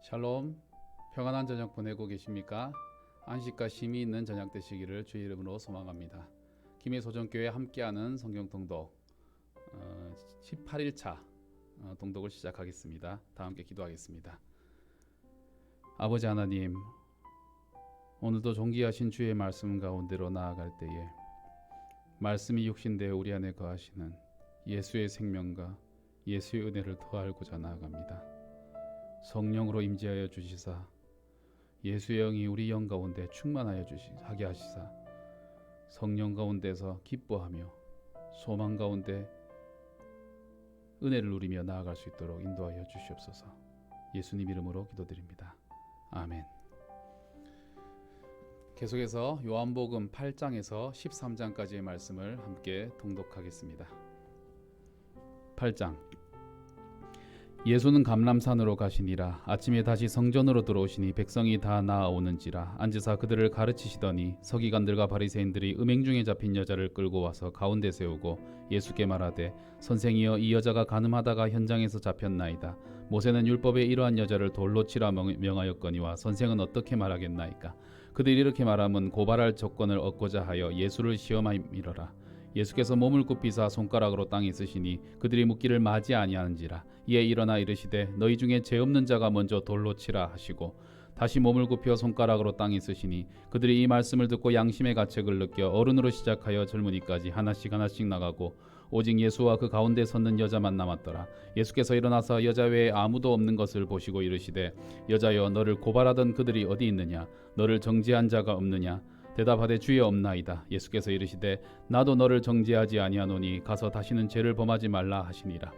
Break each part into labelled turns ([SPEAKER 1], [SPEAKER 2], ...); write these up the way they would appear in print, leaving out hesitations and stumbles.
[SPEAKER 1] 샬롬, 평안한 저녁 보내고 계십니까? 안식과 쉼이 있는 저녁 되시기를 주의 이름으로 소망합니다. 김해 소정교회 함께하는 성경 통독 18일차 통독을 시작하겠습니다. 다 함께 기도하겠습니다. 아버지 하나님, 오늘도 존귀하신 주의 말씀 가운데로 나아갈 때에 말씀이 육신되어 우리 안에 거하시는 예수의 생명과 예수의 은혜를 더 알고자 나아갑니다. 성령으로 임재하여 주시사 예수의 영이 우리 영 가운데 충만하여 하게 하시사 성령 가운데서 기뻐하며 소망 가운데 은혜를 누리며 나아갈 수 있도록 인도하여 주시옵소서. 예수님 이름으로 기도드립니다. 아멘. 계속해서 요한복음 8장에서 13장까지의 말씀을 함께 통독하겠습니다. 8장. 예수는 감람산으로 가시니라. 아침에 다시 성전으로 들어오시니 백성이 다 나아오는지라. 앉으사 그들을 가르치시더니 서기관들과 바리새인들이 음행 중에 잡힌 여자를 끌고 와서 가운데 세우고 예수께 말하되, 선생이여, 이 여자가 간음하다가 현장에서 잡혔나이다. 모세는 율법에 이러한 여자를 돌로 치라 명하였거니와 선생은 어떻게 말하겠나이까? 그들이 이렇게 말하면 고발할 조건을 얻고자 하여 예수를 시험하미러라. 예수께서 몸을 굽히사 손가락으로 땅에 쓰시니 그들이 묻기를 마지 아니하는지라. 이에 일어나 이르시되, 너희 중에 죄 없는 자가 먼저 돌로 치라 하시고 다시 몸을 굽혀 손가락으로 땅에 쓰시니 그들이 이 말씀을 듣고 양심의 가책을 느껴 어른으로 시작하여 젊은이까지 하나씩 나가고 오직 예수와 그 가운데 섰는 여자만 남았더라. 예수께서 일어나서 여자 외에 아무도 없는 것을 보시고 이르시되, 여자여, 너를 고발하던 그들이 어디 있느냐? 너를 정죄한 자가 없느냐? 대답하되, 주여, 없나이다. 예수께서 이르시되, 나도 너를 정죄하지 아니하노니 가서 다시는 죄를 범하지 말라 하시니라.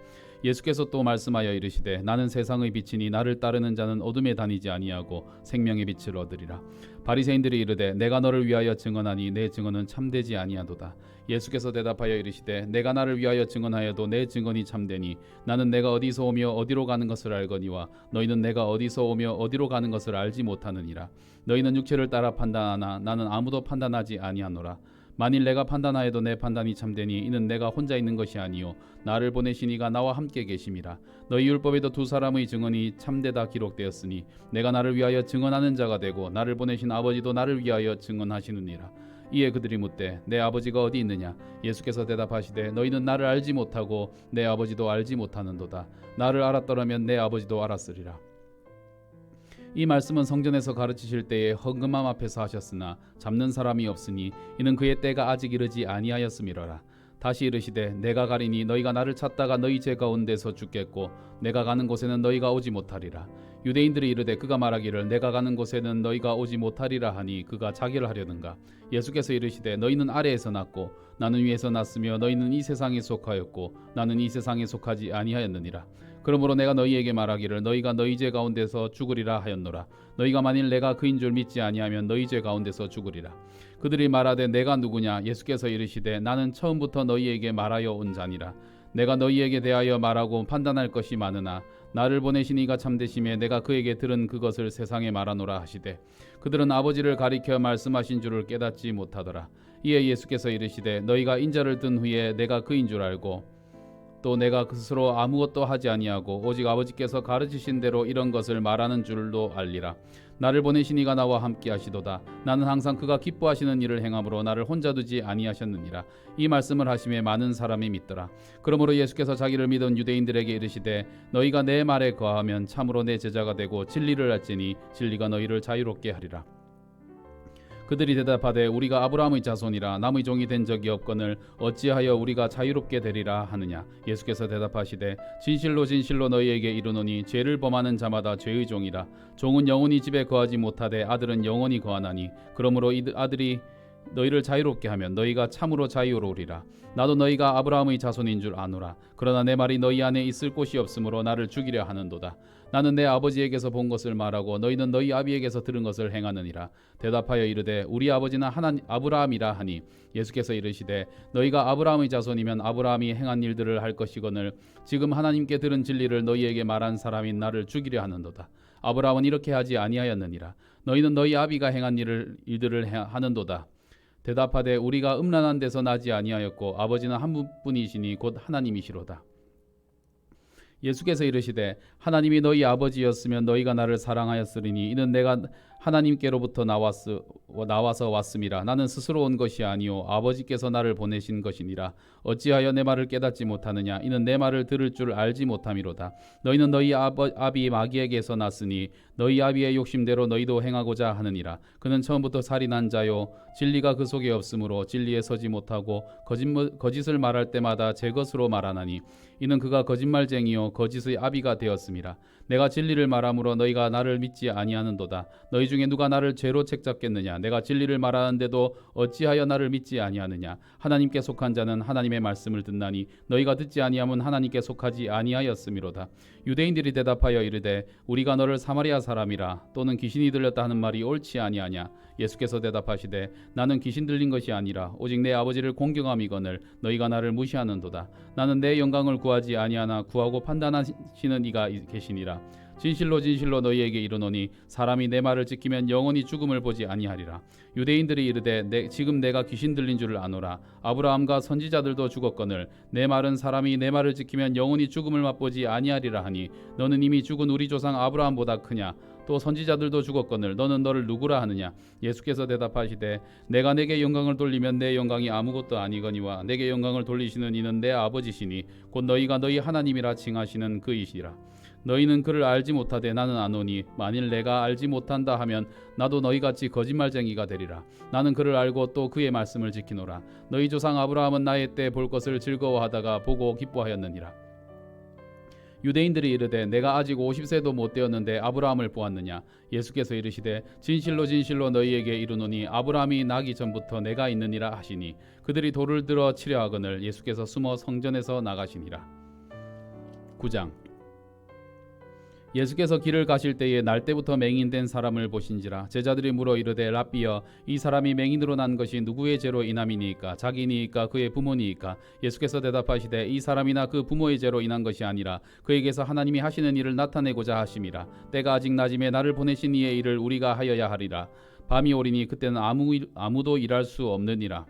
[SPEAKER 1] 예수께서 또 말씀하여 이르시되, 나는 세상의 빛이니 나를 따르는 자는 어둠에 다니지 아니하고 생명의 빛을 얻으리라. 바리새인들이 이르되, 내가 너를 위하여 증언하니 내 증언은 참되지 아니하도다. 예수께서 대답하여 이르시되, 내가 나를 위하여 증언하여도 내 증언이 참되니 나는 내가 어디서 오며 어디로 가는 것을 알거니와 너희는 내가 어디서 오며 어디로 가는 것을 알지 못하느니라. 너희는 육체를 따라 판단하나 나는 아무도 판단하지 아니하노라. 만일 내가 판단하여도 내 판단이 참되니 이는 내가 혼자 있는 것이 아니요 나를 보내신 이가 나와 함께 계심이라. 너희 율법에도 두 사람의 증언이 참되다 기록되었으니 내가 나를 위하여 증언하는 자가 되고 나를 보내신 아버지도 나를 위하여 증언하시느니라. 이에 그들이 묻되, 내 아버지가 어디 있느냐? 예수께서 대답하시되, 너희는 나를 알지 못하고 내 아버지도 알지 못하는도다. 나를 알았더라면 내 아버지도 알았으리라. 이 말씀은 성전에서 가르치실 때에 헌금함 앞에서 하셨으나 잡는 사람이 없으니 이는 그의 때가 아직 이르지 아니하였음이로라. 다시 이르시되, 내가 가리니 너희가 나를 찾다가 너희 제 가운데서 죽겠고 내가 가는 곳에는 너희가 오지 못하리라. 유대인들이 이르되, 그가 말하기를 내가 가는 곳에는 너희가 오지 못하리라 하니 그가 자기를 하려는가? 예수께서 이르시되, 너희는 아래에서 났고 나는 위에서 났으며 너희는 이 세상에 속하였고 나는 이 세상에 속하지 아니하였느니라. 그러므로 내가 너희에게 말하기를 너희가 너희 죄 가운데서 죽으리라 하였노라. 너희가 만일 내가 그인 줄 믿지 아니하면 너희 죄 가운데서 죽으리라. 그들이 말하되, 내가 누구냐? 예수께서 이르시되, 나는 처음부터 너희에게 말하여 온 자니라. 내가 너희에게 대하여 말하고 판단할 것이 많으나 나를 보내신 이가 참되심에 내가 그에게 들은 그것을 세상에 말하노라 하시되, 그들은 아버지를 가리켜 말씀하신 줄을 깨닫지 못하더라. 이에 예수께서 이르시되, 너희가 인자를 든 후에 내가 그인 줄 알고 또 내가 스스로 아무것도 하지 아니하고 오직 아버지께서 가르치신 대로 이런 것을 말하는 줄도 알리라. 나를 보내신 이가 나와 함께 하시도다. 나는 항상 그가 기뻐하시는 일을 행함으로 나를 혼자 두지 아니하셨느니라. 이 말씀을 하심에 많은 사람이 믿더라. 그러므로 예수께서 자기를 믿은 유대인들에게 이르시되, 너희가 내 말에 거하면 참으로 내 제자가 되고 진리를 알지니 진리가 너희를 자유롭게 하리라. 그들이 대답하되, 우리가 아브라함의 자손이라 남의 종이 된 적이 없거늘 어찌하여 우리가 자유롭게 되리라 하느냐? 예수께서 대답하시되, 진실로 진실로 너희에게 이르노니 죄를 범하는 자마다 죄의 종이라. 종은 영원히 집에 거하지 못하되 아들은 영원히 거하나니 그러므로 이 아들이 너희를 자유롭게 하면 너희가 참으로 자유로우리라. 나도 너희가 아브라함의 자손인 줄 아노라. 그러나 내 말이 너희 안에 있을 곳이 없으므로 나를 죽이려 하는도다. 나는 내 아버지에게서 본 것을 말하고 너희는 너희 아비에게서 들은 것을 행하느니라. 대답하여 이르되, 우리 아버지는 아브라함이라 하니 예수께서 이르시되, 너희가 아브라함의 자손이면 아브라함이 행한 일들을 할 것이거늘 지금 하나님께 들은 진리를 너희에게 말한 사람인 나를 죽이려 하는도다. 아브라함은 이렇게 하지 아니하였느니라. 너희는 너희 아비가 행한 일들을 하는도다. 대답하되 우리가 음란한 데서 나지 아니하였고 아버지는 한 분뿐이시니 곧 하나님이시로다. 예수께서 이르시되 하나님이 너희 아버지였으면 너희가 나를 사랑하였으리니 이는 내가 하나님께로부터 나와서 왔음이라. 나는 스스로 온 것이 아니요 아버지께서 나를 보내신 것이니라. 어찌하여 내 말을 깨닫지 못하느냐? 이는 내 말을 들을 줄 알지 못함이로다. 너희는 너희 아비 마귀에게서 났으니 너희 아비의 욕심대로 너희도 행하고자 하느니라. 그는 처음부터 살인한 자요 진리가 그 속에 없으므로 진리에 서지 못하고 거짓을 말할 때마다 제 것으로 말하나니 이는 그가 거짓말쟁이요 거짓의 아비가 되었음이라. 내가 진리를 말하므로 너희가 나를 믿지 아니하는도다. 너희 중에 누가 나를 죄로 책잡겠느냐? 내가 진리를 말하는데도 어찌하여 나를 믿지 아니하느냐? 하나님께 속한 자는 하나님의 말씀을 듣나니 너희가 듣지 아니함은 하나님께 속하지 아니하였음이로다. 유대인들이 대답하여 이르되 우리가 너를 사마리아 사람이라 또는 귀신이 들렸다 하는 말이 옳지 아니하냐? 예수께서 대답하시되 나는 귀신 들린 것이 아니라 오직 내 아버지를 공경함이거늘 너희가 나를 무시하는도다. 나는 내 영광을 구하지 아니하나 구하고 판단하시는 이가 계시니라. 진실로 진실로 너희에게 이르노니 사람이 내 말을 지키면 영원히 죽음을 보지 아니하리라. 유대인들이 이르되 지금 내가 귀신 들린 줄을 아노라. 아브라함과 선지자들도 죽었거늘 내 말은 사람이 내 말을 지키면 영원히 죽음을 맛보지 아니하리라 하니 너는 이미 죽은 우리 조상 아브라함보다 크냐? 또 선지자들도 죽었거늘 너는 너를 누구라 하느냐? 예수께서 대답하시되 내가 내게 영광을 돌리면 내 영광이 아무것도 아니거니와 내게 영광을 돌리시는 이는 내 아버지시니 곧 너희가 너희 하나님이라 칭하시는 그이시라. 너희는 그를 알지 못하되 나는 아노니 만일 내가 알지 못한다 하면 나도 너희같이 거짓말쟁이가 되리라. 나는 그를 알고 또 그의 말씀을 지키노라. 너희 조상 아브라함은 나의 때 볼 것을 즐거워하다가 보고 기뻐하였느니라. 유대인들이 이르되 내가 아직 50세도 못 되었는데 아브라함을 보았느냐? 예수께서 이르시되 진실로 진실로 너희에게 이르노니 아브라함이 나기 전부터 내가 있느니라 하시니 그들이 돌을 들어 치려 하거늘 예수께서 숨어 성전에서 나가시니라. 9장. 예수께서 길을 가실 때에 날 때부터 맹인된 사람을 보신지라. 제자들이 물어 이르되 랍비여 이 사람이 맹인으로 난 것이 누구의 죄로 인함이니이까? 자기니이까 그의 부모니이까? 예수께서 대답하시되 이 사람이나 그 부모의 죄로 인한 것이 아니라 그에게서 하나님이 하시는 일을 나타내고자 하심이라. 때가 아직 낮음에 나를 보내신 이의 일을 우리가 하여야 하리라. 밤이 오리니 그때는 아무도 일할 수 없느니라.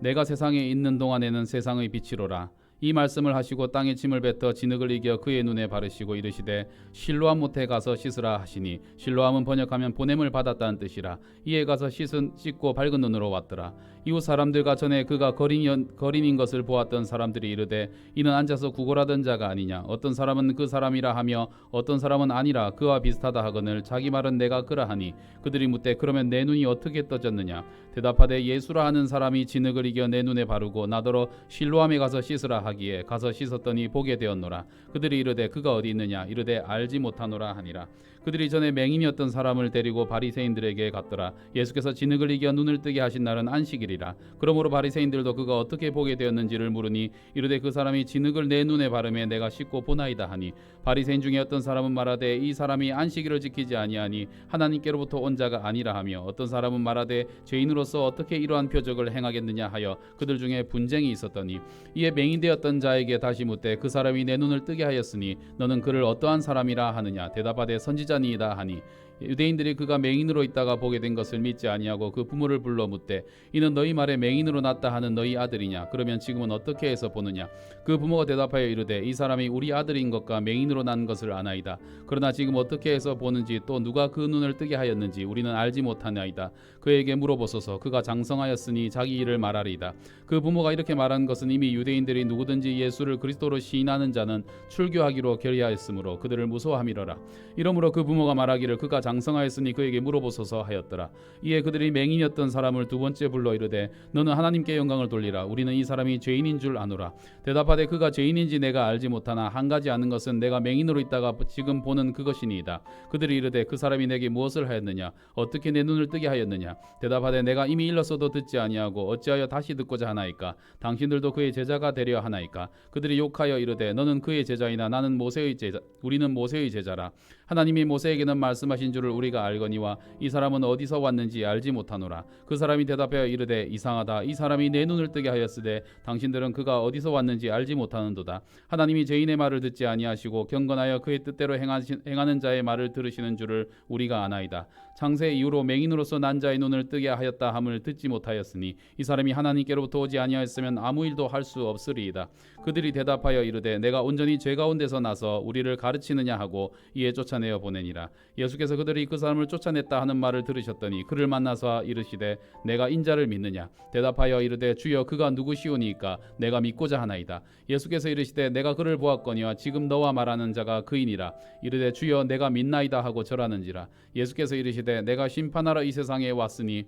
[SPEAKER 1] 내가 세상에 있는 동안에는 세상의 빛이로라. 이 말씀을 하시고 땅에 침을 뱉어 진흙을 이겨 그의 눈에 바르시고 이르시되 실로암 못에 가서 씻으라 하시니 실로암은 번역하면 보냄을 받았다는 뜻이라. 이에 가서 씻고 밝은 눈으로 왔더라. 이후 사람들과 전에 그가 거린인 것을 보았던 사람들이 이르되 이는 앉아서 구걸하던 자가 아니냐? 어떤 사람은 그 사람이라 하며 어떤 사람은 아니라 그와 비슷하다 하거늘 자기 말은 내가 그라 하니 그들이 묻되 그러면 내 눈이 어떻게 떠졌느냐? 대답하되 예수라 하는 사람이 진흙을 이겨 내 눈에 바르고 나더러 실로암에 가서 씻으라 하기에 가서 씻었더니 보게 되었노라. 그들이 이르되 그가 어디 있느냐? 이르되 알지 못하노라 하니라. 그들이 전에 맹인이었던 사람을 데리고 바리새인들에게 갔더라. 예수께서 진흙을 이겨 눈을 뜨게 하신 날은 안식일이라. 그러므로 바리새인들도 그가 어떻게 보게 되었는지를 물으니 이르되 그 사람이 진흙을 내 눈에 바르매 내가 씻고 보나이다 하니 바리새인 중에 어떤 사람은 말하되 이 사람이 안식일을 지키지 아니하니 하나님께로부터 온 자가 아니라 하며 어떤 사람은 말하되 죄인으로서 어떻게 이러한 표적을 행하겠느냐 하여 그들 중에 분쟁이 있었더니 이에 맹인되었던 자에게 다시 묻되 그 사람이 내 눈을 뜨게 하였으니 너는 그를 어떠한 사람이라 하느냐? 대답하되 선지자니이다 하니 유대인들이 그가 맹인으로 있다가 보게 된 것을 믿지 아니하고 그 부모를 불러 묻되 이는 너희 말에 맹인으로 났다 하는 너희 아들이냐? 그러면 지금은 어떻게 해서 보느냐? 그 부모가 대답하여 이르되 이 사람이 우리 아들인 것과 맹인으로 난 것을 아나이다. 그러나 지금 어떻게 해서 보는지 또 누가 그 눈을 뜨게 하였는지 우리는 알지 못하나이다. 그에게 물어보소서. 그가 장성하였으니 자기 일을 말하리이다. 그 부모가 이렇게 말한 것은 이미 유대인들이 누구든지 예수를 그리스도로 시인하는 자는 출교하기로 결의하였으므로 그들을 무서워함이로라. 이러므로 그 부모가 말하기를 그가 장성하였으니 그에게 물어보소서 하였더라. 이에 그들이 맹인이었던 사람을 두 번째 불러 이르되 너는 하나님께 영광을 돌리라. 우리는 이 사람이 죄인인 줄 아노라. 대답하되 그가 죄인인지 내가 알지 못하나 한 가지 아는 것은 내가 맹인으로 있다가 지금 보는 그것이니이다. 그들이 이르되 그 사람이 내게 무엇을 하였느냐? 어떻게 내 눈을 뜨게 하였느냐? 대답하되 내가 이미 일렀어도 듣지 아니하고 어찌하여 다시 듣고자 하나이까? 당신들도 그의 제자가 되려 하나이까? 그들이 욕하여 이르되 너는 그의 제자이나 나는 모세의 제자 우리는 모세의 제자라. 하나님이 모세에게는 말씀하신 줄을 우리가 알거니와 이 사람은 어디서 왔는지 알지 못하노라. 그 사람이 대답하여 이르되 이상하다. 이 사람이 내 눈을 뜨게 하였으되 당신들은 그가 어디서 왔는지 알지 못하는도다. 하나님이 죄인의 말을 듣지 아니하시고 경건하여 그의 뜻대로 행하는 자의 말을 들으시는 줄을 우리가 아나이다. 창세 이후로 맹인으로서 난 자의 눈을 뜨게 하였다 함을 듣지 못하였으니 이 사람이 하나님께로부터 오지 아니하였으면 아무 일도 할 수 없으리이다. 그들이 대답하여 이르되 내가 온전히 죄 가운데서 나서 우리를 가르치느냐 하고 이에 쫓아내어 보내니라. 예수께서 그들이 그 사람을 쫓아냈다 하는 말을 들으셨더니 그를 만나서 이르시되 내가 인자를 믿느냐. 대답하여 이르되 주여 그가 누구시오니이까 내가 믿고자 하나이다. 예수께서 이르시되 내가 그를 보았거니와 지금 너와 말하는 자가 그이니라. 이르되 주여 내가 믿나이다 하고 절하는지라. 예수께서 이르시되 내가 심판하러 이 세상에 왔으니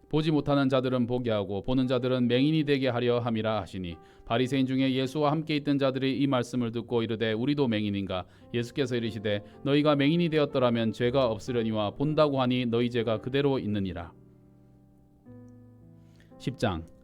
[SPEAKER 1] 보지 못하는 자들은 보게 하고 보는 자들은 맹인이 되게 하려 함이라 하시니 바리새인 중에 예수와 함께 있던 자들이 이 말씀을 듣고 이르되 우리도 맹인인가. 예수께서 이르시되 너희가 맹인이 되었더라면 죄가 없으려니와 본다고 하니 너희 죄가 그대로 있느니라. 10장.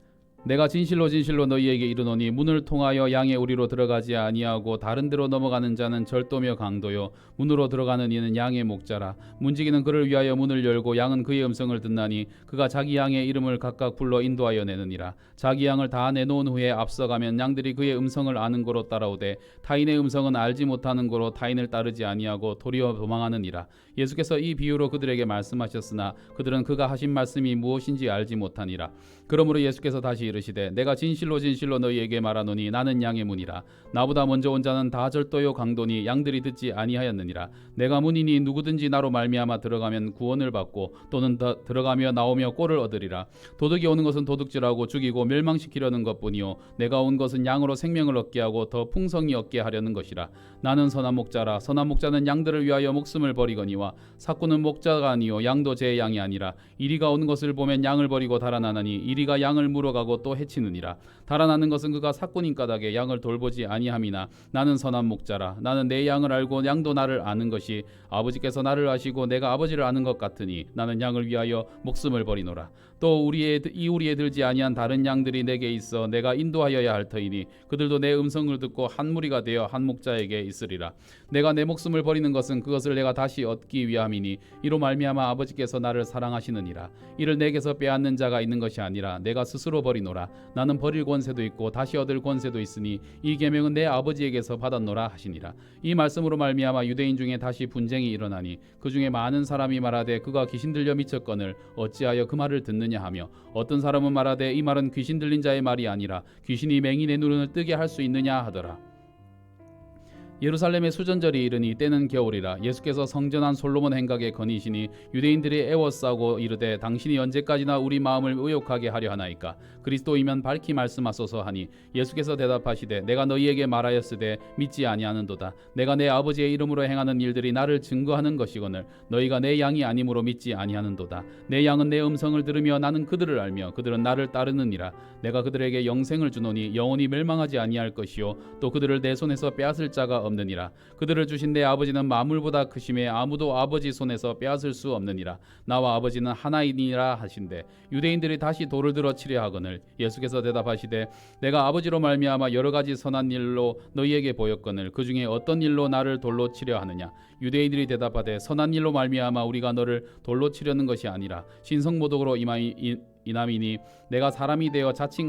[SPEAKER 1] 내가 진실로 너희에게 이르노니 문을 통하여 양의 우리로 들어가지 아니하고 다른 데로 넘어가는 자는 절도며 강도요 문으로 들어가는 이는 양의 목자라. 문지기는 그를 위하여 문을 열고 양은 그의 음성을 듣나니 그가 자기 양의 이름을 각각 불러 인도하여 내느니라. 자기 양을 다 내놓은 후에 앞서가면 양들이 그의 음성을 아는 고로 따라오되 타인의 음성은 알지 못하는 고로 타인을 따르지 아니하고 도리어 도망하느니라. 예수께서 이 비유로 그들에게 말씀하셨으나 그들은 그가 하신 말씀이 무엇인지 알지 못하니라. 그러므로 예수께서 다시 이르시되 내가 진실로 너희에게 말하노니 나는 양의 문이라. 나보다 먼저 온 자는 다 절도요 강도니 양들이 듣지 아니하였느니라. 내가 문이니 누구든지 나로 말미암아 들어가면 구원을 받고 또는 들어가며 나오며 꼴을 얻으리라. 도둑이 오는 것은 도둑질하고 죽이고 멸망시키려는 것뿐이요 내가 온 것은 양으로 생명을 얻게 하고 더 풍성히 얻게 하려는 것이라. 나는 선한 목자라. 선한 목자는 양들을 위하여 목숨을 버리거니와 삭구는 목자가 아니요 양도 제 양이 아니라. 이리가 오는 것을 보면 양을 버리고 달아나나니 이리가 양을 물어가고 또 해치느니라. 달아나는 것은 그가 삭구님 까닭에 양을 돌보지 아니함이나 나는 선한 목자라. 나는 내 양을 알고 양도 나를 아는 것이 아버지께서 나를 아시고 내가 아버지를 아는 것 같으니 나는 양을 위하여 목숨을 버리노라. 또 우리에 들지 아니한 다른 양들이 내게 있어 내가 인도하여야 할 터이니 그들도 내 음성을 듣고 한 무리가 되어 한 목자에게 있으리라. 내가 내 목숨을 버리는 것은 그것을 내가 다시 얻기 위함이니 이로 말미암아 아버지께서 나를 사랑하시느니라. 이를 내게서 빼앗는 자가 있는 것이 아니라 내가 스스로 버리노라. 나는 버릴 권세도 있고 다시 얻을 권세도 있으니 이 계명은 내 아버지에게서 받았노라 하시니라. 이 말씀으로 말미암아 유대인 중에 다시 분쟁이 일어나니 그 중에 많은 사람이 말하되 그가 귀신 들려 미쳤거늘 어찌하여 그 말을 듣느냐 하며 어떤 사람은 말하되 이 말은 귀신 들린 자의 말이 아니라 귀신이 맹인의 눈을 뜨게 할 수 있느냐 하더라. 예루살렘의 수전절이 이르니 때는 겨울이라. 예수께서 성전한 솔로몬 행각에 건의시니 유대인들이 애워싸고 이르되 당신이 언제까지나 우리 마음을 의욕하게 하려 하나이까. 그리스도이면 밝히 말씀하소서 하니 예수께서 대답하시되 내가 너희에게 말하였으되 믿지 아니하는도다. 내가 내 아버지의 이름으로 행하는 일들이 나를 증거하는 것이거늘 너희가 내 양이 아니므로 믿지 아니하는도다. 내 양은 내 음성을 들으며 나는 그들을 알며 그들은 나를 따르느니라. 내가 그들에게 영생을 주노니 영원히 멸망하지 아니할 것이요 또 그들을 내 손에서 빼앗을 자가 없느니라. 그들을 주신 내 아버지는 만물보다 크심에 아무도 아버지 손에서 빼앗을 수 없느니라. 나와 아버지는 하나이니라 하신대 유대인들이 다시 돌을 들어 치려 하거늘 예수께서 대답하시되 내가 아버지로 말미암아 여러 가지 선한 일로 너희에게 보였거늘 그 중에 어떤 일로 나를 돌로 치려 하느냐. 유대인들이 대답하되 선한 일로 말미암아 우리가 너를 돌로 치려는 것이 아니라 신성모독으로 이남이니 내가 사람이 되어 자칭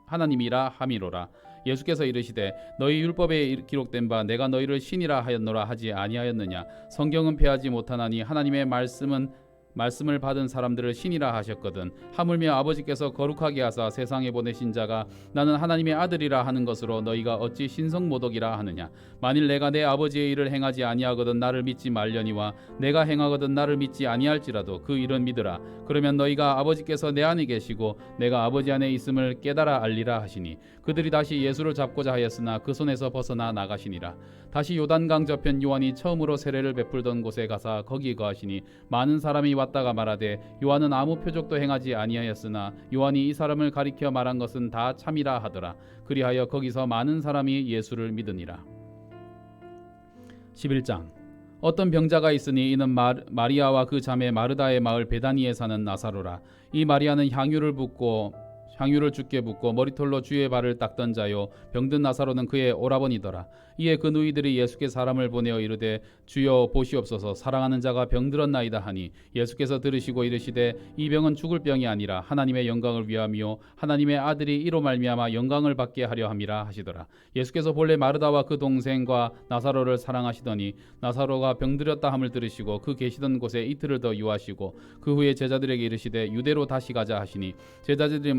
[SPEAKER 1] 하나님이라 함이로라. 예수께서 이르시되 너희 율법에 기록된 바 내가 너희를 신이라 하였노라 하지 아니하였느냐. 성경은 폐하지 못하나니 하나님의 말씀을 받은 사람들을 신이라 하셨거든. 하물며 아버지께서 거룩하게 하사 세상에 보내신 자가 나는 하나님의 아들이라 하는 것으로 너희가 어찌 신성모독이라 하느냐. 만일 내가 내 아버지의 일을 행하지 아니하거든 나를 믿지 말려니와 내가 행하거든 나를 믿지 아니할지라도 그 일은 믿으라. 그러면 너희가 아버지께서 내 안에 계시고 내가 아버지 안에 있음을 깨달아 알리라 하시니 그들이 다시 예수를 잡고자 하였으나 그 손에서 벗어나 나가시니라. 다시 요단강 저편 요한이 처음으로 세례를 베풀던 곳에 가사 거기 거하시니 많은 사람이 왔다가 말하되 요한은 아무 표적도 행하지 아니하였으나 요한이 이 사람을 가리켜 말한 것은 다 참이라 하더라. 그리하여 거기서 많은 사람이 예수를 믿으니라. 11장. 어떤 병자가 있으니 이는 마리아와 그 자매 마르다의 마을 베다니에 사는 나사로라. 이 마리아는 향유를 붓고 향유를 주께 붓고 머리털로 주의 발을 닦던 자요 병든 나사로는 그의 오라버니더라. 이에 그 누이들이 예수께 사람을 보내어 이르되 주여 보시옵소서 사랑하는 자가 병들었나이다 하니 예수께서 들으시고 이르시되 이 병은 죽을 병이 아니라 하나님의 영광을 위함이요 하나님의 아들이 이로 말미암아 영광을 받게 하려 함이라 하시더라. 예수께서 본래 마르다와 그 동생과 나사로를 사랑하시더니 나사로가 병들었다 함을 들으시고 그 계시던 곳에 이틀을 더 유하시고 그 후에 제자들에게 이르시되 유대로 다시 가자 하시니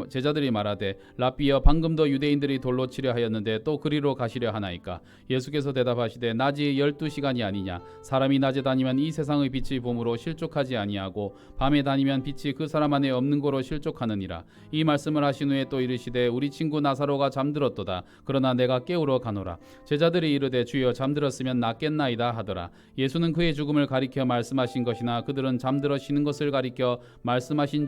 [SPEAKER 1] 제자들이 말하되 랍비여 방금도 유대인들이 돌로 치려 하였는데 또 그리로 가시려 하나이까. 예수께서 대답하시되 낮이 12시간이 아니냐. 사람이 낮에 다니면 이 세상의 빛이 봄으로 실족하지 아니하고 밤에 다니면 빛이 그 사람 안에 없는 거로 실족하느니라. 이 말씀을 하신 후에 또 이르시되 우리 친구 나사로가 잠들었도다. 그러나 내가 깨우러 가노라. 제자들이 이르되 주여 잠들었으면 낫겠나이다 하더라. 예수는 그의 죽음을 가리켜 말씀하신 것이나 그들은 잠들어 쉬는 것을 가리켜 말씀하심인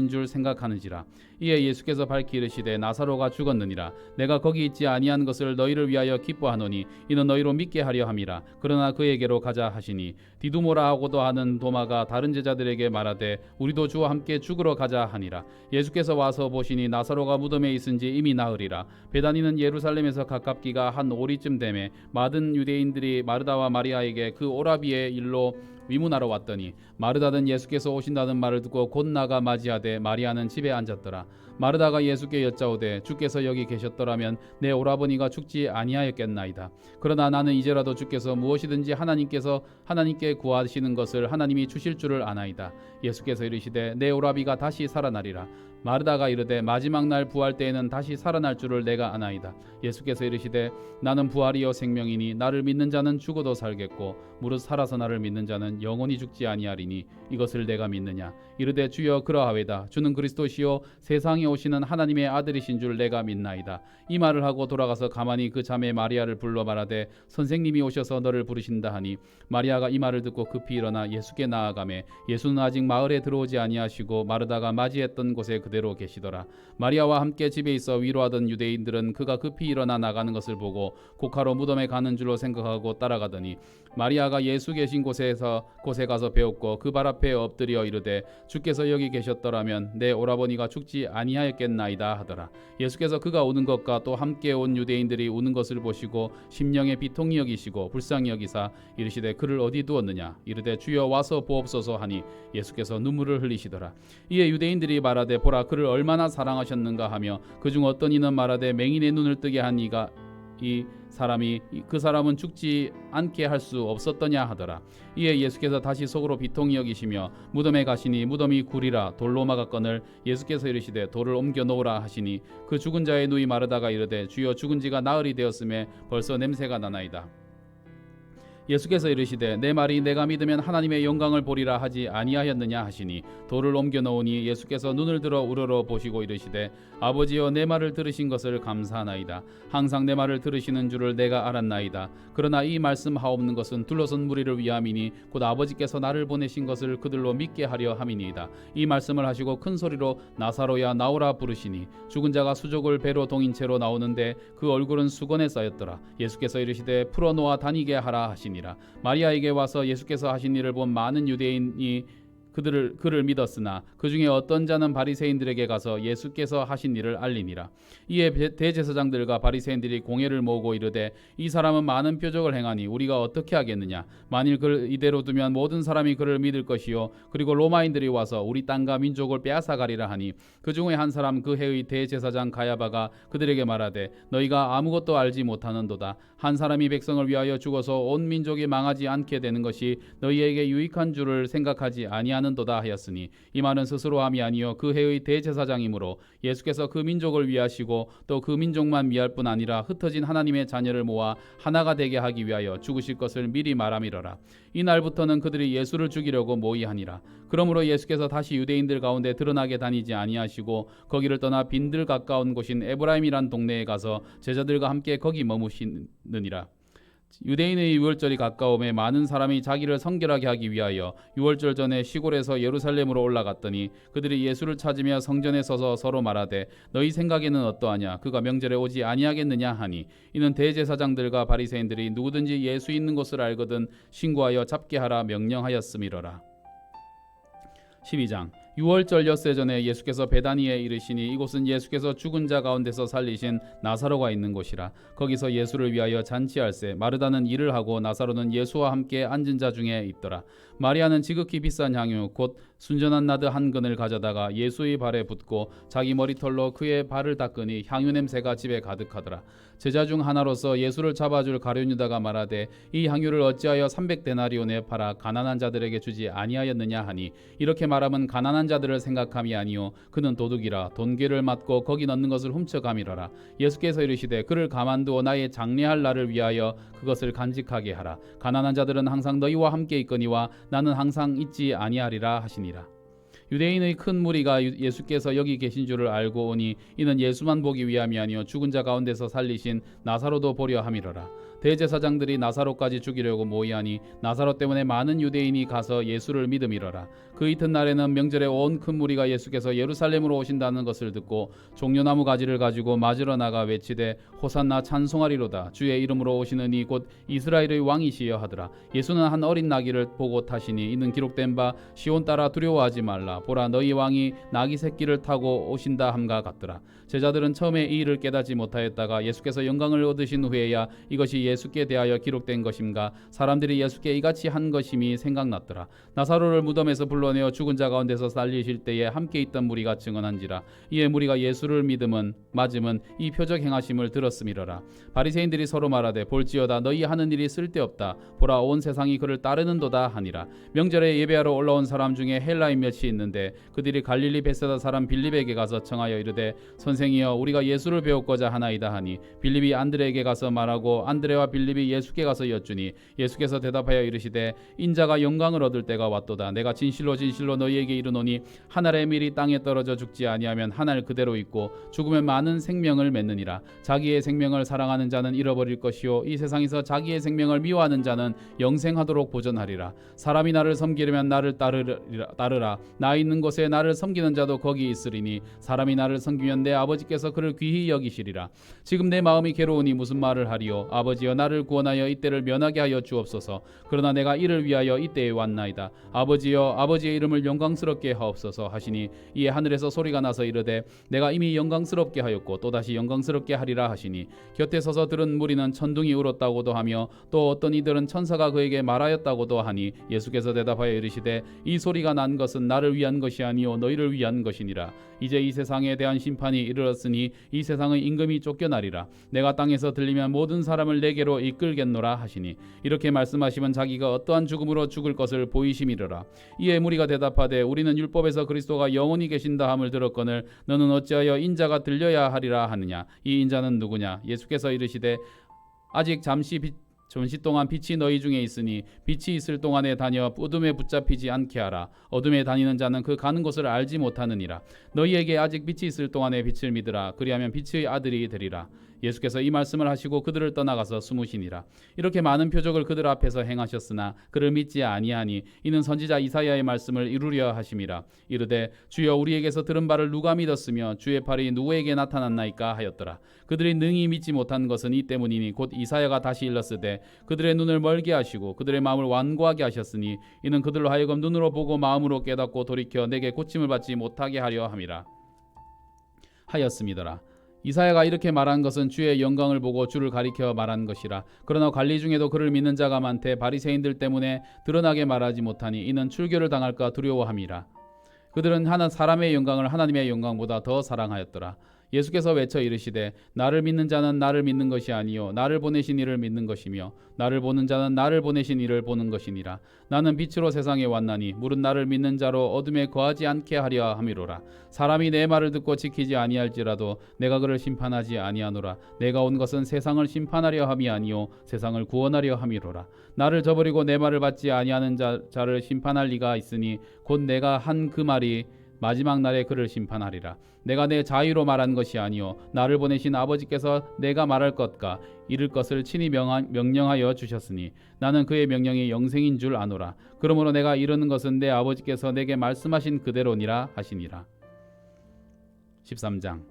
[SPEAKER 1] 줄 생각하는지라. 이에 예수께서 밝히 이르시되 나사로가 죽었느니라. 내가 거기 있지 아니한 것을 너희를 위하여 기뻐하노니 이는 너희로 믿게 하려 함이라. 그러나 그에게로 가자 하시니 디두모라 하고도 하는 도마가 다른 제자들에게 말하되 우리도 주와 함께 죽으러 가자 하니라. 예수께서 와서 보시니 나사로가 무덤에 있은지 이미 나으리라. 베다니는 예루살렘에서 가깝기가 한 오리쯤 되매 많은 유대인들이 마르다와 마리아에게 그 오라비의 일로 위문하러 왔더니 마르다는 예수께서 오신다는 말을 듣고 곧 나가 맞이하되 마리아는 집에 앉았더라. 마르다가 예수께 여짜오되 주께서 여기 계셨더라면 내 오라버니가 죽지 아니하였겠나이다. 그러나 나는 이제라도 주께서 무엇이든지 하나님께 구하시는 것을 하나님이 주실 줄을 아나이다. 예수께서 이르시되 내 오라비가 다시 살아나리라. 마르다가 이르되 마지막 날 부활 때에는 다시 살아날 줄을 내가 아나이다. 예수께서 이르시되 나는 부활이요 생명이니 나를 믿는 자는 죽어도 살겠고 무릇 살아서 나를 믿는 자는 영원히 죽지 아니하리니 이것을 내가 믿느냐. 이르되 주여 그러하외다. 주는 그리스도시요 세상에 오시는 하나님의 아들이신 줄 내가 믿나이다. 이 말을 하고 돌아가서 가만히 그 자매 마리아를 불러 말하되 선생님이 오셔서 너를 부르신다 하니 마리아가 이 말을 듣고 급히 일어나 예수께 나아가매 예수는 아직 마을에 들어오지 아니하시고 마르다가 맞이했던 곳에 그대로 계시더라. 마리아와 함께 집에 있어 위로하던 유대인들은 그가 급히 일어나 나가는 것을 보고 곡하러 무덤에 가는 줄로 생각하고 따라가더니 마리아가 예수 계신 곳에 가서 배웠고 그 발 앞에 엎드려 이르되 주께서 여기 계셨더라면 내 오라버니가 죽지 아니하였겠나이다 하더라. 예수께서 그가 우는 것과 또 함께 온 유대인들이 우는 것을 보시고 심령에 비통히 여기시고 불쌍히 여기사 이르시되 그를 어디 두었느냐. 이르되 주여 와서 보옵소서 하니 예수께서 눈물을 흘리시더라. 이에 유대인들이 말하되 보라 그를 얼마나 사랑하셨는가 하며 그중 어떤 이는 말하되 맹인의 눈을 뜨게 한 이가 그 사람은 죽지 않게 할 수 없었더냐 하더라. 이에 예수께서 다시 속으로 비통히 여기시며 무덤에 가시니 무덤이 굴이라 돌로 막았거늘 예수께서 이르시되 돌을 옮겨 놓으라 하시니 그 죽은 자의 누이 마르다가 이르되 주여 죽은 지가 나흘이 되었음에 벌써 냄새가 나나이다. 예수께서 이르시되 내 말이 내가 믿으면 하나님의 영광을 보리라 하지 아니하였느냐 하시니 돌을 옮겨 놓으니 예수께서 눈을 들어 우러러 보시고 이르시되 아버지여 내 말을 들으신 것을 감사하나이다. 항상 내 말을 들으시는 줄을 내가 알았나이다. 그러나 이 말씀 하옵는 것은 둘러선 무리를 위함이니 곧 아버지께서 나를 보내신 것을 그들로 믿게 하려 함이니이다. 이 말씀을 하시고 큰 소리로 나사로야 나오라 부르시니 죽은 자가 수족을 배로 동인 채로 나오는데 그 얼굴은 수건에 쌓였더라. 예수께서 이르시되 풀어놓아 다니게 하라 하시니 마리아에게 와서 예수께서 하신 일을 본 많은 유대인이 그를 믿었으나 그 중에 어떤 자는 바리새인들에게 가서 예수께서 하신 일을 알리니라. 이에 대제사장들과 바리새인들이 공회를 모으고 이르되 이 사람은 많은 표적을 행하니 우리가 어떻게 하겠느냐. 만일 그를 이대로 두면 모든 사람이 그를 믿을 것이요 그리고 로마인들이 와서 우리 땅과 민족을 빼앗아가리라 하니 그 중에 한 사람 그 해의 대제사장 가야바가 그들에게 말하되 너희가 아무것도 알지 못하는도다. 한 사람이 백성을 위하여 죽어서 온 민족이 망하지 않게 되는 것이 너희에게 유익한 줄을 생각하지 아니하는도다 하였으니 이 말은 스스로 함이 아니요 그 해의 대제사장이므로 예수께서 그 민족을 위하시고 또 그 민족만 위할 뿐 아니라 흩어진 하나님의 자녀를 모아 하나가 되게 하기 위하여 죽으실 것을 미리 말함이러라. 이날부터는 그들이 예수를 죽이려고 모의하니라. 그러므로 예수께서 다시 유대인들 가운데 드러나게 다니지 아니하시고 거기를 떠나 빈들 가까운 곳인 에브라임이란 동네에 가서 제자들과 함께 거기 머무시느니라. 유대인의 유월절이 가까움에 많은 사람이 자기를 성결하게 하기 위하여 유월절 전에 시골에서 예루살렘으로 올라갔더니 그들이 예수를 찾으며 성전에 서서 서로 말하되 너희 생각에는 어떠하냐. 그가 명절에 오지 아니하겠느냐 하니 이는 대제사장들과 바리새인들이 누구든지 예수 있는 곳을 알거든 신고하여 잡게 하라 명령하였음이로라. 12장 유월절 엿새 전에 예수께서 베다니에 이르시니 이곳은 예수께서 죽은 자 가운데서 살리신 나사로가 있는 곳이라. 거기서 예수를 위하여 잔치할세 마르다는 일을 하고 나사로는 예수와 함께 앉은 자 중에 있더라. 마리아는 지극히 비싼 향유 곧 순전한 나드 한 근을 가져다가 예수의 발에 붓고 자기 머리털로 그의 발을 닦으니 향유 냄새가 집에 가득하더라. 제자 중 하나로서 예수를 잡아줄 가룟 유다가 말하되 이 향유를 어찌하여 300데나리온에 팔아 가난한 자들에게 주지 아니하였느냐 하니 이렇게 말하면 가난한 자들을 생각함이 아니요 그는 도둑이라 돈괴를 맞고 거기 넣는 것을 훔쳐감이러라. 예수께서 이르시되 그를 가만두어 나의 장례할 날을 위하여 그것을 간직하게 하라. 가난한 자들은 항상 너희와 함께 있거니와 나는 항상 있지 아니하리라 하시니라. 유대인의 큰 무리가 예수께서 여기 계신 줄을 알고 오니 이는 예수만 보기 위함이 아니요 죽은 자 가운데서 살리신 나사로도 보려 함이로라. 대제사장들이 나사로까지 죽이려고 모이하니 나사로 때문에 많은 유대인이 가서 예수를 믿음이로라. 그 이튿날에는 명절에 온 큰 무리가 예수께서 예루살렘으로 오신다는 것을 듣고 종려나무 가지를 가지고 맞으러 나가 외치되 호산나 찬송하리로다. 주의 이름으로 오시는 이 곧 이스라엘의 왕이시여 하더라. 예수는 한 어린 나귀를 보고 타시니 이는 기록된 바 시온 따라 두려워하지 말라. 보라 너희 왕이 나귀 새끼를 타고 오신다 함과 같더라. 제자들은 처음에 이 일을 깨닫지 못하였다가 예수께서 영광을 얻으신 후에야 이것이 예수께 대하여 기록된 것임가 사람들이 예수께 이같이 한 것임이 생각났더라. 나사로를 무덤에서 불러내어 죽은 자 가운데서 살리실 때에 함께 있던 무리가 증언한지라. 이에 무리가 예수를 맞음은 이 표적 행하심을 들었음이러라. 바리새인들이 서로 말하되 볼지어다 너희 하는 일이 쓸데없다. 보라 온 세상이 그를 따르는도다 하니라. 명절에 예배하러 올라온 사람 중에 헬라인 몇이 있는데 그들이 갈릴리 베세다 사람 빌립에게 가서 청하여 이르되 선생이여 우리가 예수를 배웠고자 하나이다 하니 빌립이 안드레에게 가서 말하고 안드레와 빌립이 예수께 가서 여쭈니 예수께서 대답하여 이르시되 인자가 영광을 얻을 때가 왔도다. 내가 진실로 진실로 너희에게 이르노니 한 알의 밀이 땅에 떨어져 죽지 아니하면 한 알 그대로 있고 죽으면 많은 생명을 맺느니라. 자기의 생명을 사랑하는 자는 잃어버릴 것이요 이 세상에서 자기의 생명을 미워하는 자는 영생하도록 보존하리라. 사람이 나를 섬기려면 나를 따르라. 나 있는 곳에 나를 섬기는 자도 거기 있으리니 사람이 나를 섬기면 내 아버지께서 그를 귀히 여기시리라. 지금 내 마음이 괴로우니 무슨 말을 하리요. 아버지여 나를 구원하여 이때를 면하게 하여 주옵소서. 그러나 내가 이를 위하여 이때에 왔나이다. 아버지여 아버지의 이름을 영광스럽게 하옵소서 하시니 이에 하늘에서 소리가 나서 이르되 내가 이미 영광스럽게 하였고 또다시 영광스럽게 하리라 하시니 곁에 서서 들은 무리는 천둥이 울었다고도 하며 또 어떤 이들은 천사가 그에게 말하였다고도 하니 예수께서 대답하여 이르시되 이 소리가 난 것은 나를 위한 것이 아니요 너희를 위한 것이니라. 이제 이 세상에 대한 심판이 이르렀으니 이 세상의 임금이 쫓겨나리라. 내가 땅에서 들리면 모든 사람을 내게로 이끌겠노라 하시니 이렇게 말씀하시면 자기가 어떠한 죽음으로 죽을 것을 보이심이로라. 이에 무리가 대답하되 우리는 율법에서 그리스도가 영원히 계신다 함을 들었거늘 너는 어찌하여 인자가 들려야 하리라 하느냐. 이 인자는 누구냐. 예수께서 이르시되 아직 잠시 동안 빛이 너희 중에 있으니 빛이 있을 동안에 다녀 어둠에 붙잡히지 않게 하라. 어둠에 다니는 자는 그 가는 곳을 알지 못하느니라. 너희에게 아직 빛이 있을 동안에 빛을 믿으라. 그리하면 빛의 아들이 되리라. 예수께서 이 말씀을 하시고 그들을 떠나가서 숨으시니라. 이렇게 많은 표적을 그들 앞에서 행하셨으나 그를 믿지 아니하니 이는 선지자 이사야의 말씀을 이루려 하심이라. 이르되 주여 우리에게서 들은 바를 누가 믿었으며 주의 팔이 누구에게 나타났나이까 하였더라. 그들이 능히 믿지 못한 것은 이 때문이니 곧 이사야가 다시 일렀으되 그들의 눈을 멀게 하시고 그들의 마음을 완고하게 하셨으니 이는 그들로 하여금 눈으로 보고 마음으로 깨닫고 돌이켜 내게 고침을 받지 못하게 하려 함이라 하였음이더라. 이사야가 이렇게 말한 것은 주의 영광을 보고 주를 가리켜 말한 것이라. 그러나 관리 중에도 그를 믿는 자가 많되 바리새인들 때문에 드러나게 말하지 못하니 이는 출교를 당할까 두려워함이라. 그들은 하나 사람의 영광을 하나님의 영광보다 더 사랑하였더라. 예수께서 외쳐 이르시되 나를 믿는 자는 나를 믿는 것이 아니요 나를 보내신 이를 믿는 것이며 나를 보는 자는 나를 보내신 이를 보는 것이니라. 나는 빛으로 세상에 왔나니 물은 나를 믿는 자로 어둠에 거하지 않게 하려 함이로라. 사람이 내 말을 듣고 지키지 아니할지라도 내가 그를 심판하지 아니하노라. 내가 온 것은 세상을 심판하려 함이 아니요 세상을 구원하려 함이로라. 나를 저버리고 내 말을 받지 아니하는 자를 심판할 리가 있으니 곧 내가 한 그 말이 마지막 날에 그를 심판하리라. 내가 내 자유로 말한 것이 아니요 나를 보내신 아버지께서 내가 말할 것과 이를 것을 친히 명령하여 주셨으니 나는 그의 명령이 영생인 줄 아노라. 그러므로 내가 이르는 것은 내 아버지께서 내게 말씀하신 그대로니라 하시니라. 13장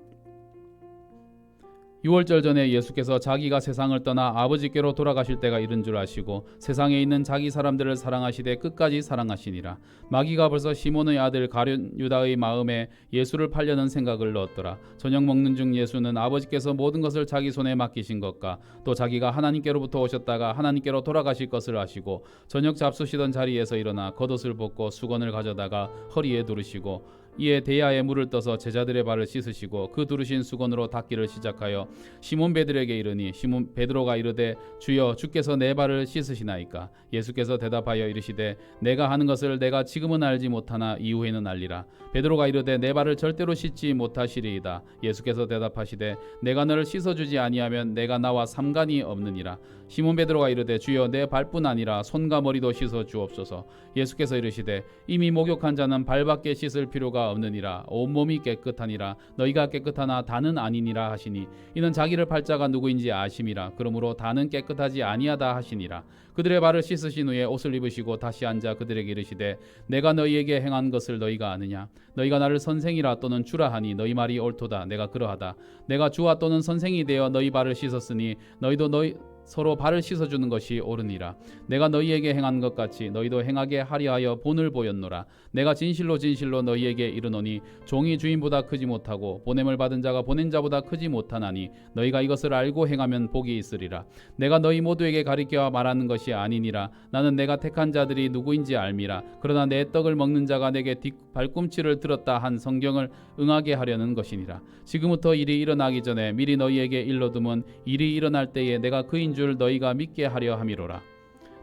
[SPEAKER 1] 유월절 전에 예수께서 자기가 세상을 떠나 아버지께로 돌아가실 때가 이른 줄 아시고 세상에 있는 자기 사람들을 사랑하시되 끝까지 사랑하시니라. 마귀가 벌써 시몬의 아들 가룟 유다의 마음에 예수를 팔려는 생각을 넣었더라. 저녁 먹는 중 예수는 아버지께서 모든 것을 자기 손에 맡기신 것과 또 자기가 하나님께로부터 오셨다가 하나님께로 돌아가실 것을 아시고 저녁 잡수시던 자리에서 일어나 겉옷을 벗고 수건을 가져다가 허리에 두르시고 이에 대야에 물을 떠서 제자들의 발을 씻으시고 그 두르신 수건으로 닦기를 시작하여 시몬 베드로에게 이르니 시몬 베드로가 이르되 주여 주께서 내 발을 씻으시나이까. 예수께서 대답하여 이르시되 내가 하는 것을 내가 지금은 알지 못하나 이후에는 알리라. 베드로가 이르되 내 발을 절대로 씻지 못하시리이다. 예수께서 대답하시되 내가 너를 씻어주지 아니하면 내가 나와 삼간이 없느니라. 시몬 베드로가 이르되 주여 내 발뿐 아니라 손과 머리도 씻어 주옵소서. 예수께서 이르시되 이미 목욕한 자는 발밖에 씻을 필요가 없느니라. 온몸이 깨끗하니라. 너희가 깨끗하나 다는 아니니라 하시니 이는 자기를 팔 자가 누구인지 아심이라. 그러므로 다는 깨끗하지 아니하다 하시니라. 그들의 발을 씻으신 후에 옷을 입으시고 다시 앉아 그들에게 이르시되 내가 너희에게 행한 것을 너희가 아느냐. 너희가 나를 선생이라 또는 주라 하니 너희 말이 옳도다. 내가 그러하다. 내가 주와 또는 선생이 되어 너희 발을 씻었으니 너희도 서로 발을 씻어주는 것이 옳으니라. 내가 너희에게 행한 것 같이 너희도 행하게 하려 하여 본을 보였노라. 내가 진실로 진실로 너희에게 이르노니 종이 주인보다 크지 못하고 보냄을 받은 자가 보낸 자보다 크지 못하나니 너희가 이것을 알고 행하면 복이 있으리라. 내가 너희 모두에게 가리켜 말하는 것이 아니니라. 나는 내가 택한 자들이 누구인지 알미라. 그러나 내 떡을 먹는 자가 내게 발꿈치를 들었다 한 성경을 응하게 하려는 것이니라. 지금부터 일이 일어나기 전에 미리 너희에게 일러두면 일이 일어날 때에 내가 그인 줄 너희가 믿게 하려 함이로라.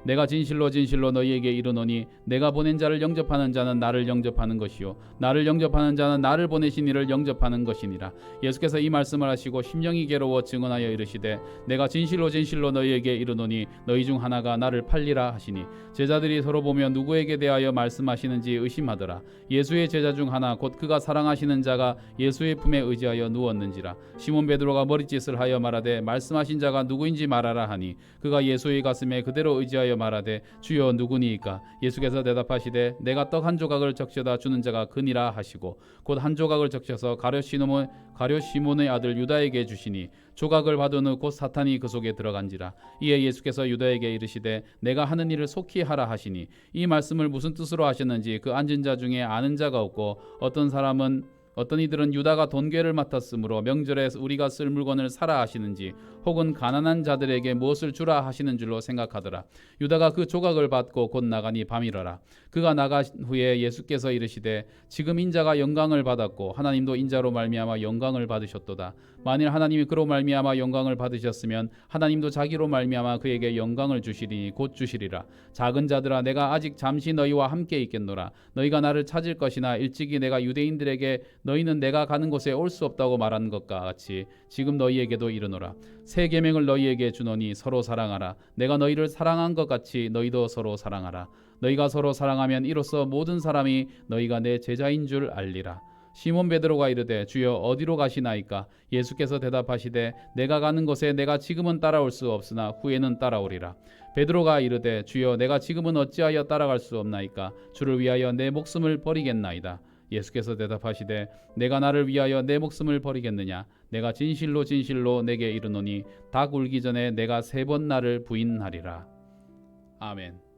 [SPEAKER 1] 내가 진실로 진실로 너희에게 이르노니 내가 보낸 자를 영접하는 자는 나를 영접하는 것이요 나를 영접하는 자는 나를 보내신 이를 영접하는 것이니라. 예수께서 이 말씀을 하시고 심령이 괴로워 증언하여 이르시되 내가 진실로 진실로 너희에게 이르노니 너희 중 하나가 나를 팔리라 하시니 제자들이 서로 보며 누구에게 대하여 말씀하시는지 의심하더라. 예수의 제자 중 하나 곧 그가 사랑하시는 자가 예수의 품에 의지하여 누웠는지라. 시몬 베드로가 머리짓을 하여 말하되 말씀하신 자가 누구인지 말하라 하니 그가 예수의 가슴에 그대로 의지하여 말하되 주여 누구니이까. 예수께서 대답하시되 내가 떡 한 조각을 적셔다 주는 자가 그니라 하시고 곧 한 조각을 적셔서 가룟 시몬의 아들 유다에게 주시니 조각을 받은 후 곧 사탄이 그 속에 들어간지라. 이에 예수께서 유다에게 이르시되 내가 하는 일을 속히 하라 하시니 이 말씀을 무슨 뜻으로 하셨는지 그 앉은 자 중에 아는 자가 없고 어떤 이들은 유다가 돈괴를 맡았으므로 명절에 우리가 쓸 물건을 사라 하시는지 혹은 가난한 자들에게 무엇을 주라 하시는 줄로 생각하더라. 유다가 그 조각을 받고 곧 나가니 밤이러라. 그가 나간 후에 예수께서 이르시되 지금 인자가 영광을 받았고 하나님도 인자로 말미암아 영광을 받으셨도다. 만일 하나님이 그로 말미암아 영광을 받으셨으면 하나님도 자기로 말미암아 그에게 영광을 주시리니 곧 주시리라. 작은 자들아 내가 아직 잠시 너희와 함께 있겠노라. 너희가 나를 찾을 것이나 일찍이 내가 유대인들에게 너희는 내가 가는 곳에 올 수 없다고 말한 것과 같이 지금 너희에게도 이르노라. 새 계명을 너희에게 주노니 서로 사랑하라. 내가 너희를 사랑한 것 같이 너희도 서로 사랑하라. 너희가 서로 사랑하면 이로써 모든 사람이 너희가 내 제자인 줄 알리라. 시몬 베드로가 이르되 주여 어디로 가시나이까. 예수께서 대답하시되 내가 가는 곳에 내가 지금은 따라올 수 없으나 후에는 따라오리라. 베드로가 이르되 주여 내가 지금은 어찌하여 따라갈 수 없나이까. 주를 위하여 내 목숨을 버리겠나이다. 예수께서 대답하시되 내가 나를 위하여 내 목숨을 버리겠느냐. 내가 진실로 진실로 내게 이르노니 닭 울기 전에 내가 3번 나를 부인하리라. 아멘.